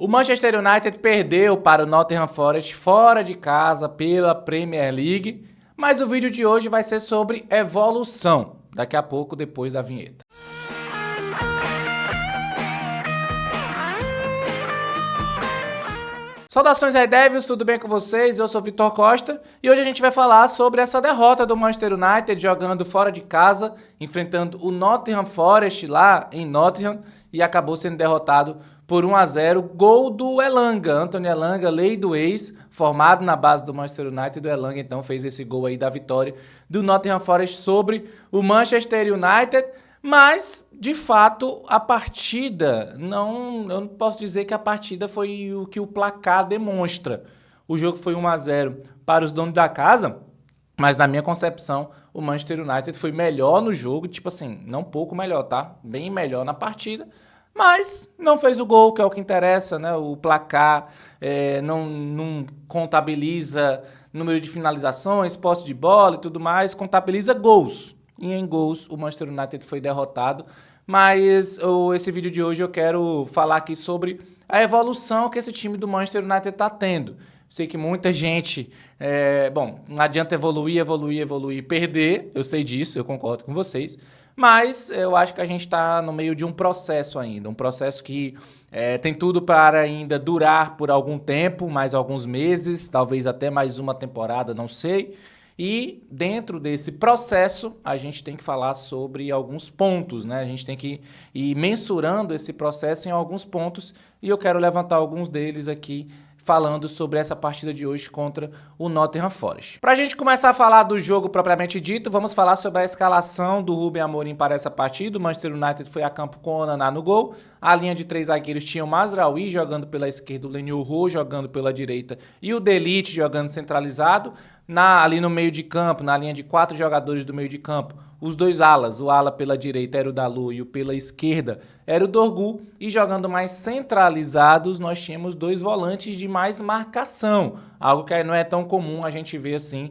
O Manchester United perdeu para o Nottingham Forest fora de casa pela Premier League, mas o vídeo de hoje vai ser sobre evolução, daqui a pouco depois da vinheta. Saudações Red Devils, tudo bem com vocês? Eu sou Vitor Costa e hoje a gente vai falar sobre essa derrota do Manchester United jogando fora de casa, enfrentando o Nottingham Forest lá em Nottingham e acabou sendo derrotado por 1-0, gol do Elanga, Anthony Elanga, lei do ex, formado na base do Manchester United. O Elanga então fez esse gol aí da vitória do Nottingham Forest sobre o Manchester United. Mas, de fato, a partida, eu não posso dizer que a partida foi o que o placar demonstra. O jogo foi 1-0 para os donos da casa, mas na minha concepção, o Manchester United foi melhor no jogo, tipo assim, não pouco melhor, tá? Bem melhor na partida, mas não fez o gol, que é o que interessa, né? O placar não contabiliza número de finalizações, posse de bola e tudo mais, contabiliza gols. E em gols o Manchester United foi derrotado, mas esse vídeo de hoje eu quero falar aqui sobre a evolução que esse time do Manchester United está tendo. Sei que muita gente, não adianta evoluir, perder, eu sei disso, eu concordo com vocês, mas eu acho que a gente está no meio de um processo ainda, um processo que tem tudo para ainda durar por algum tempo, mais alguns meses, talvez até mais uma temporada, não sei. E dentro desse processo, a gente tem que falar sobre alguns pontos, né? A gente tem que ir mensurando esse processo em alguns pontos e eu quero levantar alguns deles aqui falando sobre essa partida de hoje contra o Nottingham Forest. Para a gente começar a falar do jogo propriamente dito, vamos falar sobre a escalação do Ruben Amorim para essa partida. O Manchester United foi a campo com o Onaná no gol. A linha de três zagueiros tinha o Mazraoui jogando pela esquerda, o Leny Yoro jogando pela direita e o De Ligt jogando centralizado. Ali no meio de campo, na linha de 4 jogadores do meio de campo, os dois alas, o ala pela direita era o Dalot e o pela esquerda era o Dorgu, e jogando mais centralizados nós tínhamos dois volantes de mais marcação, algo que não é tão comum a gente ver assim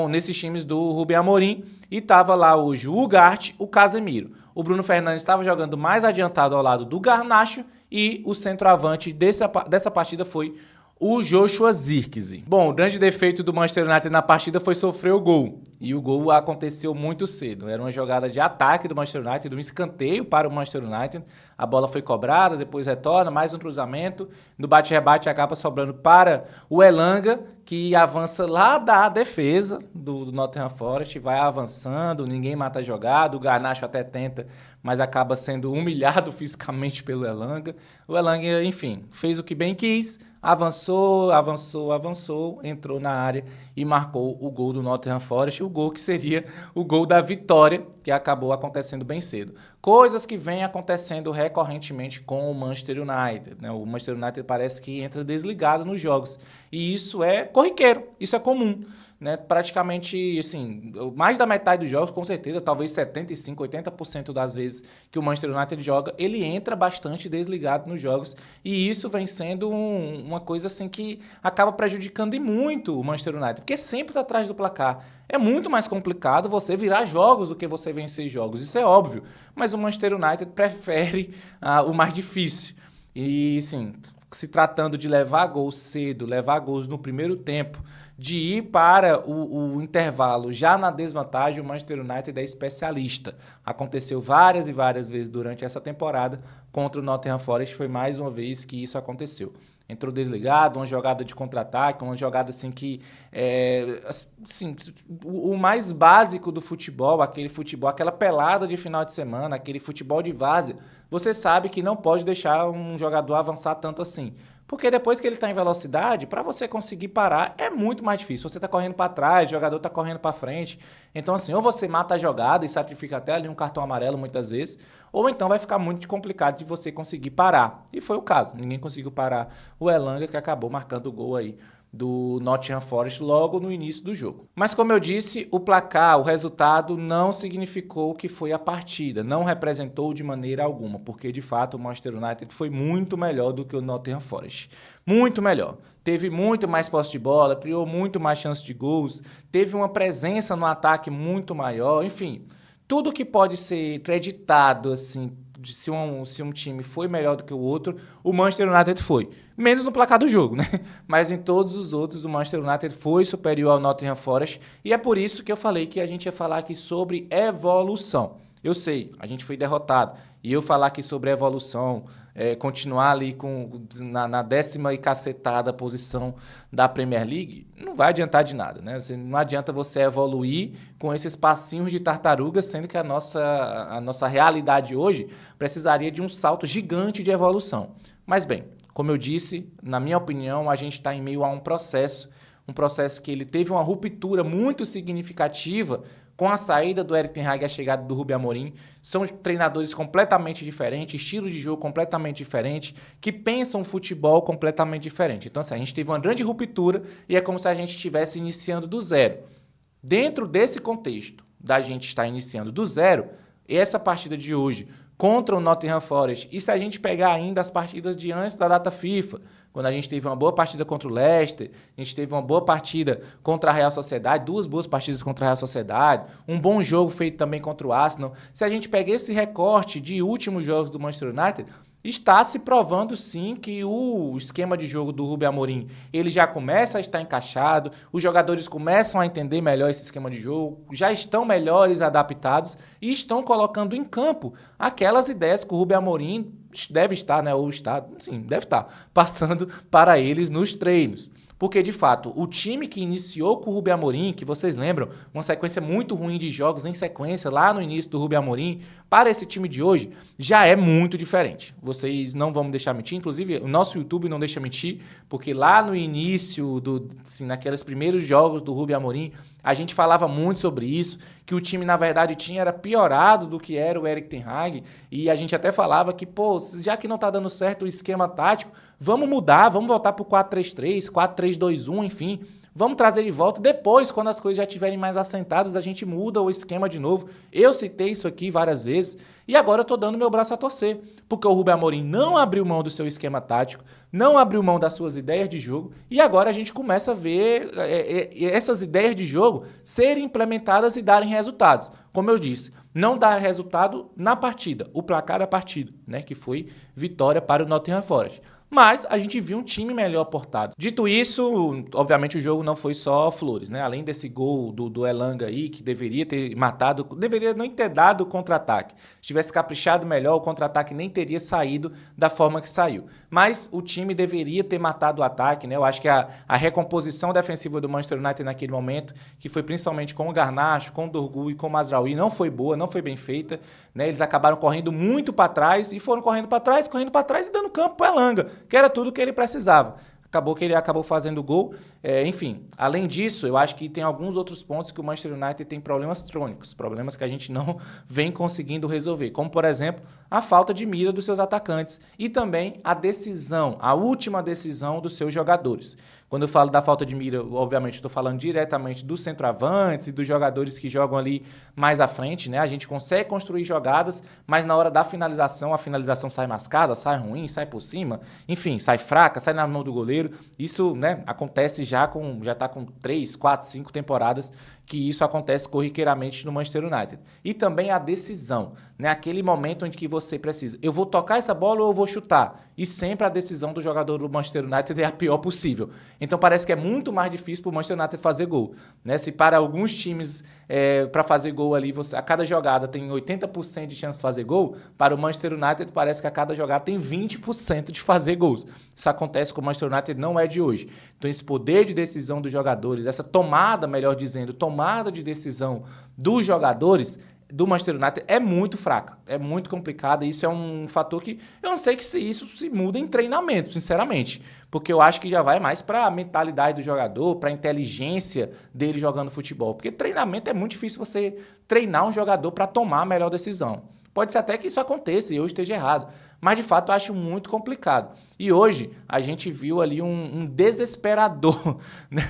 nesses times do Ruben Amorim, e tava lá hoje o Ugarte, o Casemiro. O Bruno Fernandes estava jogando mais adiantado ao lado do Garnacho e o centroavante dessa partida foi o Joshua Zirkzee. Bom, o grande defeito do Manchester United na partida foi sofrer o gol. E o gol aconteceu muito cedo. Era uma jogada de ataque do Manchester United, um escanteio para o Manchester United. A bola foi cobrada, depois retorna, mais um cruzamento. No bate-rebate acaba sobrando para o Elanga, que avança lá da defesa do Nottingham Forest, vai avançando, ninguém mata a jogada. O Garnacho até tenta, mas acaba sendo humilhado fisicamente pelo Elanga. O Elanga, enfim, fez o que bem quis. Avançou, entrou na área e marcou o gol do Nottingham Forest, o gol que seria o gol da vitória, que acabou acontecendo bem cedo. Coisas que vêm acontecendo recorrentemente com o Manchester United, né? O Manchester United parece que entra desligado nos jogos, e isso é corriqueiro, isso é comum. Né, praticamente, assim, mais da metade dos jogos, com certeza, talvez 75%, 80% das vezes que o Manchester United joga, ele entra bastante desligado nos jogos, e isso vem sendo uma coisa assim que acaba prejudicando e muito o Manchester United, porque sempre está atrás do placar. É muito mais complicado você virar jogos do que você vencer jogos, isso é óbvio, mas o Manchester United prefere o mais difícil. E, sim, se tratando de levar gols cedo, levar gols no primeiro tempo, de ir para o intervalo já na desvantagem, o Manchester United é especialista. Aconteceu várias e várias vezes durante essa temporada, contra o Nottingham Forest foi mais uma vez que isso aconteceu. Entrou desligado, uma jogada de contra-ataque, uma jogada assim que assim, o mais básico do futebol, aquele futebol, aquela pelada de final de semana, aquele futebol de várzea, você sabe que não pode deixar um jogador avançar tanto assim. Porque depois que ele está em velocidade, para você conseguir parar é muito mais difícil. Você está correndo para trás, o jogador está correndo para frente. Então, assim, ou você mata a jogada e sacrifica até ali um cartão amarelo muitas vezes, ou então vai ficar muito complicado de você conseguir parar. E foi o caso. Ninguém conseguiu parar o Elanga, que acabou marcando o gol aí do Nottingham Forest logo no início do jogo. Mas como eu disse, o placar, o resultado não significou que foi a partida, não representou de maneira alguma, porque de fato o Manchester United foi muito melhor do que o Nottingham Forest. Muito melhor. Teve muito mais posse de bola, criou muito mais chances de gols, teve uma presença no ataque muito maior, enfim, tudo que pode ser acreditado assim se um time foi melhor do que o outro, o Manchester United foi. Menos no placar do jogo, né? Mas em todos os outros, o Manchester United foi superior ao Nottingham Forest. E é por isso que eu falei que a gente ia falar aqui sobre evolução. Eu sei, a gente foi derrotado. E eu falar aqui sobre evolução, continuar ali na 10ª e cacetada posição da Premier League, não vai adiantar de nada, né? Não adianta você evoluir com esses passinhos de tartaruga, sendo que a nossa realidade hoje precisaria de um salto gigante de evolução. Mas bem, como eu disse, na minha opinião, a gente está em meio a um processo que ele teve uma ruptura muito significativa com a saída do Erik ten Hag e a chegada do Ruben Amorim. São treinadores completamente diferentes, estilo de jogo completamente diferente, que pensam futebol completamente diferente. Então, assim, a gente teve uma grande ruptura e é como se a gente estivesse iniciando do zero. Dentro desse contexto da gente estar iniciando do zero, essa partida de hoje contra o Nottingham Forest, e se a gente pegar ainda as partidas de antes da data FIFA, quando a gente teve uma boa partida contra o Leicester, a gente teve uma boa partida contra a Real Sociedade, 2 boas partidas contra a Real Sociedade, um bom jogo feito também contra o Arsenal. Se a gente pegar esse recorte de últimos jogos do Manchester United, está se provando sim que o esquema de jogo do Ruben Amorim, ele já começa a estar encaixado, os jogadores começam a entender melhor esse esquema de jogo, já estão melhores adaptados e estão colocando em campo aquelas ideias que o Ruben Amorim deve estar, né, ou está, sim, deve estar passando para eles nos treinos. Porque, de fato, o time que iniciou com o Ruben Amorim, que vocês lembram, uma sequência muito ruim de jogos em sequência lá no início do Ruben Amorim, para esse time de hoje, já é muito diferente. Vocês não vão me deixar mentir, inclusive o nosso YouTube não deixa mentir, porque lá no início, assim, naqueles primeiros jogos do Ruben Amorim, a gente falava muito sobre isso, que o time, na verdade, era piorado do que era o Erik ten Hag, e a gente até falava que, pô, já que não está dando certo o esquema tático, vamos mudar, vamos voltar para o 4-3-3, 4-3-2-1, enfim, vamos trazer de volta. Depois, quando as coisas já estiverem mais assentadas, a gente muda o esquema de novo. Eu citei isso aqui várias vezes e agora eu estou dando meu braço a torcer, porque o Ruben Amorim não abriu mão do seu esquema tático, não abriu mão das suas ideias de jogo e agora a gente começa a ver essas ideias de jogo serem implementadas e darem resultados. Como eu disse, não dá resultado na partida, o placar da partida, né, que foi vitória para o Nottingham Forest. Mas a gente viu um time melhor portado. Dito isso, obviamente o jogo não foi só flores, né? Além desse gol do Elanga aí, que deveria ter matado, deveria nem ter dado o contra-ataque. Se tivesse caprichado melhor, o contra-ataque nem teria saído da forma que saiu. Mas o time deveria ter matado o ataque, né? Eu acho que a recomposição defensiva do Manchester United naquele momento, que foi principalmente com o Garnacho, com o Dorgu e com o Mazraoui, não foi boa, não foi bem feita, né? Eles acabaram correndo muito para trás e foram correndo para trás e dando campo para o Elanga, que era tudo que ele precisava. Acabou que ele acabou fazendo gol. Enfim, além disso, eu acho que tem alguns outros pontos que o Manchester United tem problemas crônicos, problemas que a gente não vem conseguindo resolver, como, por exemplo, a falta de mira dos seus atacantes e também a decisão, a última decisão dos seus jogadores. Quando eu falo da falta de mira, obviamente estou falando diretamente dos centroavantes e dos jogadores que jogam ali mais à frente, né? A gente consegue construir jogadas, mas na hora da finalização, a finalização sai mascada, sai ruim, sai por cima, enfim, sai fraca, sai na mão do goleiro. Isso, né, acontece já está com 3, 4, 5 temporadas que isso acontece corriqueiramente no Manchester United. E também a decisão, né? Aquele momento onde que você precisa, eu vou tocar essa bola ou eu vou chutar? E sempre a decisão do jogador do Manchester United é a pior possível. Então parece que é muito mais difícil para o Manchester United fazer gol, né? Se para alguns times, para fazer gol ali, a cada jogada tem 80% de chance de fazer gol, para o Manchester United parece que a cada jogada tem 20% de fazer gols. Isso acontece com o Manchester United, não é de hoje. Então esse poder de decisão dos jogadores, essa tomada, melhor dizendo, tomada de decisão dos jogadores do Manchester United é muito fraca, é muito complicada, e isso é um fator que eu não sei que se isso se muda em treinamento, sinceramente, porque eu acho que já vai mais para a mentalidade do jogador, para a inteligência dele jogando futebol, porque treinamento é muito difícil você treinar um jogador para tomar a melhor decisão. Pode ser até que isso aconteça e eu esteja errado, mas de fato eu acho muito complicado. E hoje a gente viu ali um desesperador, né?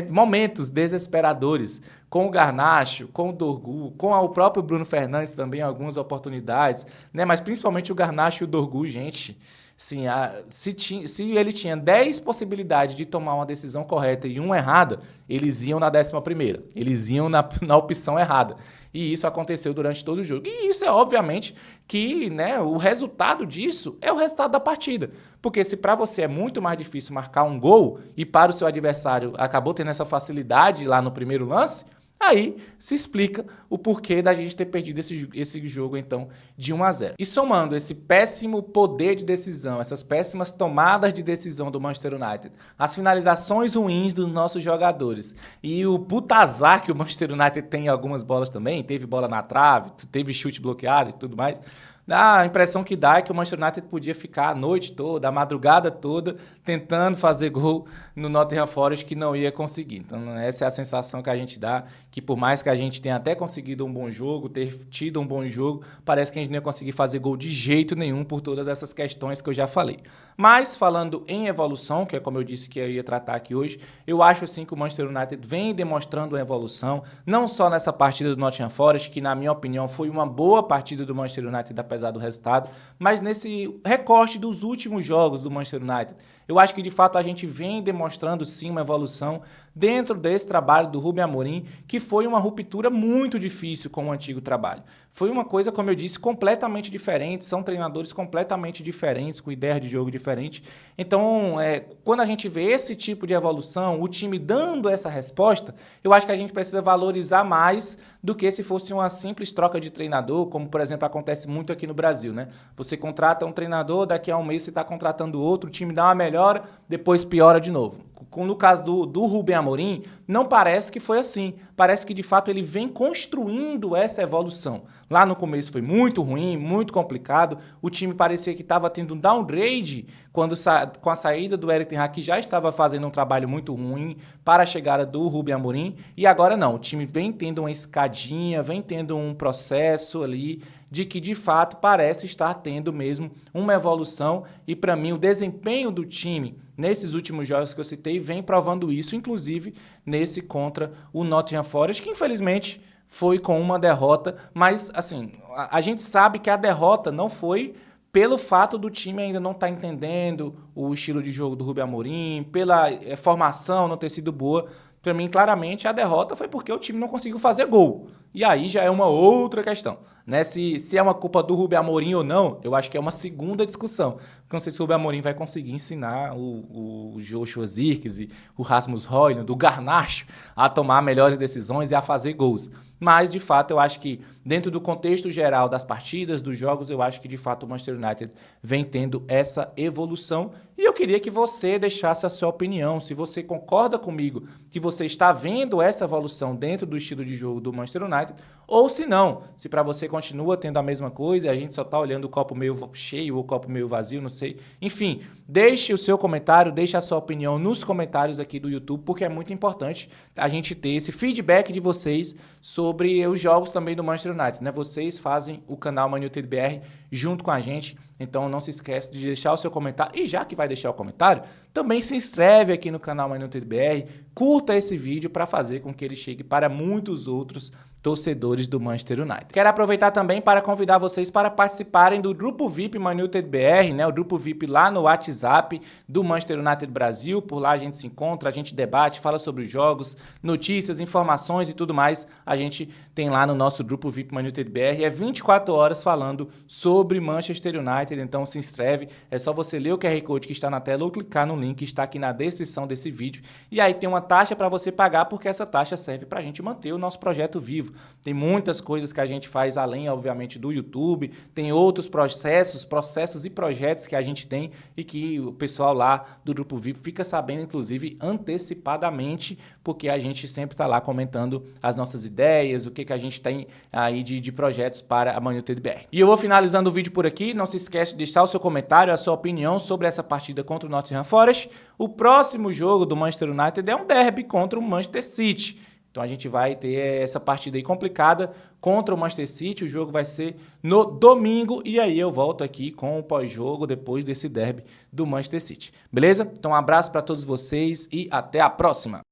Momentos desesperadores, com o Garnacho, com o Dorgu, com o próprio Bruno Fernandes também, algumas oportunidades, né? Mas principalmente o Garnacho e o Dorgu, gente, Sim, se ele tinha 10 possibilidades de tomar uma decisão correta e uma errada, eles iam na 11ª. Eles iam na opção errada. E isso aconteceu durante todo o jogo. E isso é obviamente que, né, o resultado disso é o resultado da partida. Porque se para você é muito mais difícil marcar um gol e para o seu adversário acabou tendo essa facilidade lá no primeiro lance, aí se explica o porquê da gente ter perdido esse jogo, então, de 1-0. E somando esse péssimo poder de decisão, essas péssimas tomadas de decisão do Manchester United, as finalizações ruins dos nossos jogadores e o puta azar que o Manchester United tem em algumas bolas também, teve bola na trave, teve chute bloqueado e tudo mais, a impressão que dá é que o Manchester United podia ficar a noite toda, a madrugada toda, tentando fazer gol no Nottingham Forest, que não ia conseguir. Então essa é a sensação que a gente dá, que por mais que a gente tenha até conseguido um bom jogo, ter tido um bom jogo, parece que a gente não ia conseguir fazer gol de jeito nenhum por todas essas questões que eu já falei. Mas falando em evolução, que é como eu disse que eu ia tratar aqui hoje, eu acho sim que o Manchester United vem demonstrando uma evolução, não só nessa partida do Nottingham Forest, que na minha opinião foi uma boa partida do Manchester United, apesar do resultado, mas nesse recorte dos últimos jogos do Manchester United. Eu acho que de fato a gente vem demonstrando sim uma evolução dentro desse trabalho do Ruben Amorim, que foi uma ruptura muito difícil com o antigo trabalho. Foi uma coisa, como eu disse, completamente diferente, são treinadores completamente diferentes, com ideias de jogo diferentes. Então, quando a gente vê esse tipo de evolução, o time dando essa resposta, eu acho que a gente precisa valorizar mais do que se fosse uma simples troca de treinador, como, por exemplo, acontece muito aqui no Brasil, né? Você contrata um treinador, daqui a um mês você está contratando outro, o time dá uma melhora, depois piora de novo. No caso do Ruben Amorim, não parece que foi assim. Parece que, de fato, ele vem construindo essa evolução. Lá no começo foi muito ruim, muito complicado. O time parecia que estava tendo um downgrade com a saída do Erik ten Hag, que já estava fazendo um trabalho muito ruim para a chegada do Ruben Amorim. E agora não, o time vem tendo uma escadinha, vem tendo um processo ali de que, de fato, parece estar tendo mesmo uma evolução. E, para mim, o desempenho do time nesses últimos jogos que eu citei vem provando isso, inclusive nesse contra o Nottingham Forest, que infelizmente foi com uma derrota, mas assim, a gente sabe que a derrota não foi pelo fato do time ainda não estar entendendo o estilo de jogo do Ruben Amorim, pela formação não ter sido boa. Para mim, claramente, a derrota foi porque o time não conseguiu fazer gol. E aí já é uma outra questão, né? Se é uma culpa do Ruben Amorim ou não, eu acho que é uma segunda discussão. Porque não sei se o Ruben Amorim vai conseguir ensinar o Joshua Zirkzee, o Rasmus Højlund, o Garnacho a tomar melhores decisões e a fazer gols. Mas, de fato, eu acho que dentro do contexto geral das partidas, dos jogos, eu acho que, de fato, o Manchester United vem tendo essa evolução. E eu queria que você deixasse a sua opinião, se você concorda comigo que você está vendo essa evolução dentro do estilo de jogo do Manchester United, ou se não, se para você continua tendo a mesma coisa e a gente só está olhando o copo meio cheio ou o copo meio vazio, não sei. Enfim, deixe o seu comentário, deixe a sua opinião nos comentários aqui do YouTube, porque é muito importante a gente ter esse feedback de vocês sobre os jogos também do Manchester United, né? Vocês fazem o canal Man United BR junto com a gente, então não se esqueça de deixar o seu comentário. E já que vai deixar o comentário, também se inscreve aqui no canal Man United BR, curta esse vídeo para fazer com que ele chegue para muitos outros torcedores do Manchester United. Quero aproveitar também para convidar vocês para participarem do grupo VIP Man United BR, né? O grupo VIP lá no WhatsApp do Manchester United Brasil. Por lá a gente se encontra, a gente debate, fala sobre os jogos, notícias, informações e tudo mais. A gente tem lá no nosso grupo VIP Man United BR. É 24 horas falando sobre Manchester United, então se inscreve. É só você ler o QR Code que está na tela ou clicar no link que está aqui na descrição desse vídeo. E aí tem uma taxa para você pagar, porque essa taxa serve para a gente manter o nosso projeto vivo. Tem muitas coisas que a gente faz além, obviamente, do YouTube, tem outros processos e projetos que a gente tem e que o pessoal lá do Grupo VIP fica sabendo, inclusive, antecipadamente, porque a gente sempre está lá comentando as nossas ideias, o que a gente tem aí de projetos para a Man United BR. E eu vou finalizando o vídeo por aqui, não se esquece de deixar o seu comentário, a sua opinião sobre essa partida contra o Nottingham Forest. O próximo jogo do Manchester United é um derby contra o Manchester City. Então a gente vai ter essa partida aí complicada contra o Manchester City, o jogo vai ser no domingo e aí eu volto aqui com o pós-jogo depois desse derby do Manchester City. Beleza? Então um abraço para todos vocês e até a próxima!